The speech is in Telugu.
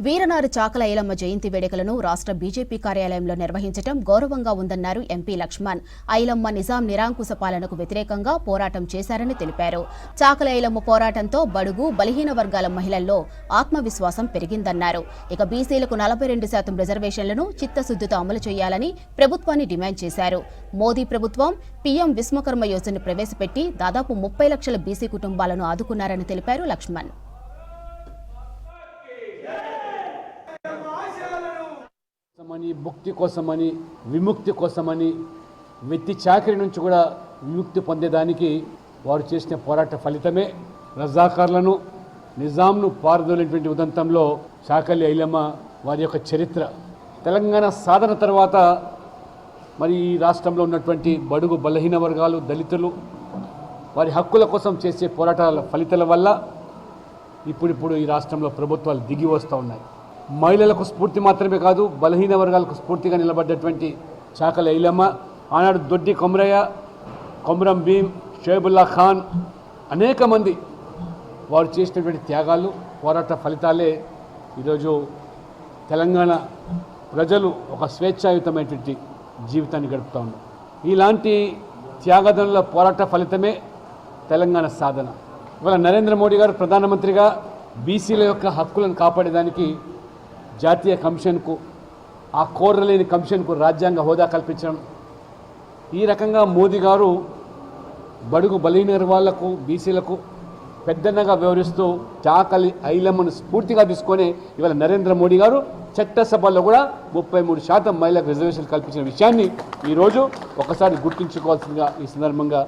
వీరనారి చాకల ఐలమ్మ జయంతి వేడుకలను రాష్ట్ర బీజేపీ కార్యాలయంలో నిర్వహించడం గౌరవంగా ఉందన్నారు ఎంపీ లక్ష్మణ్. ఐలమ్మ నిజాం నిరాంకుశ పాలనకు వ్యతిరేకంగా పోరాటం చేశారని తెలిపారు. చాకల ఐలమ్మ పోరాటంతో బడుగు బలహీన వర్గాల మహిళల్లో ఆత్మవిశ్వాసం పెరిగిందన్నారు. ఇక బీసీలకు 42% రిజర్వేషన్లను చిత్తశుద్ధితో అమలు చేయాలని ప్రభుత్వాన్ని డిమాండ్ చేశారు. మోదీ ప్రభుత్వం పీఎం విశ్వకర్మ యోజన ప్రవేశపెట్టి దాదాపు 30 లక్షల బీసీ కుటుంబాలను ఆదుకున్నారని తెలిపారు లక్ష్మణ్. భుక్తి కోసమని విముక్తి కోసమని వెత్తి చాకరి నుంచి కూడా విముక్తి పొందేదానికి వారు చేసిన పోరాట ఫలితమే రజాకార్లను నిజాంను పారదోలినటువంటి ఉదంతంలో చాకలి ఐలమ్మ వారి యొక్క చరిత్ర. తెలంగాణ సాధన తర్వాత మరి ఈ రాష్ట్రంలో ఉన్నటువంటి బడుగు బలహీన వర్గాలు దళితులు వారి హక్కుల కోసం చేసే పోరాటాల ఫలితాల వల్ల ఇప్పుడు ఈ రాష్ట్రంలో ప్రభుత్వాలు దిగి వస్తూ ఉన్నాయి. మహిళలకు స్ఫూర్తి మాత్రమే కాదు, బలహీన వర్గాలకు స్ఫూర్తిగా నిలబడ్డటువంటి చాకలి ఐలమ్మ, ఆనాడు దొడ్డి కొమరయ్య, కొమరం భీం, షోయబుల్లా ఖాన్ అనేక మంది వారు చేసినటువంటి త్యాగాలు పోరాట ఫలితాలే ఈరోజు తెలంగాణ ప్రజలు ఒక స్వేచ్ఛాయుతమైనటువంటి జీవితాన్ని గడుపుతూ ఉన్నారు. ఇలాంటి త్యాగదనుల పోరాట ఫలితమే తెలంగాణ సాధన. ఇవాళ నరేంద్ర మోడీ గారు ప్రధానమంత్రిగా బీసీల యొక్క హక్కులను కాపాడేదానికి జాతీయ కమిషన్కు, ఆ కోరలేని కమిషన్కు రాజ్యాంగ హోదా కల్పించడం, ఈ రకంగా మోదీ గారు బడుగు బలహీన వాళ్లకు బీసీలకు పెద్దన్నగా వ్యవహరిస్తూ చాకలి ఐలమ్మను స్ఫూర్తిగా తీసుకొని ఇవాళ నరేంద్ర మోడీ గారు చట్టసభల్లో కూడా 33% మహిళలకు రిజర్వేషన్ కల్పించిన విషయాన్ని ఈరోజు ఒకసారి గుర్తుంచుకోవాల్సిందిగా ఈ సందర్భంగా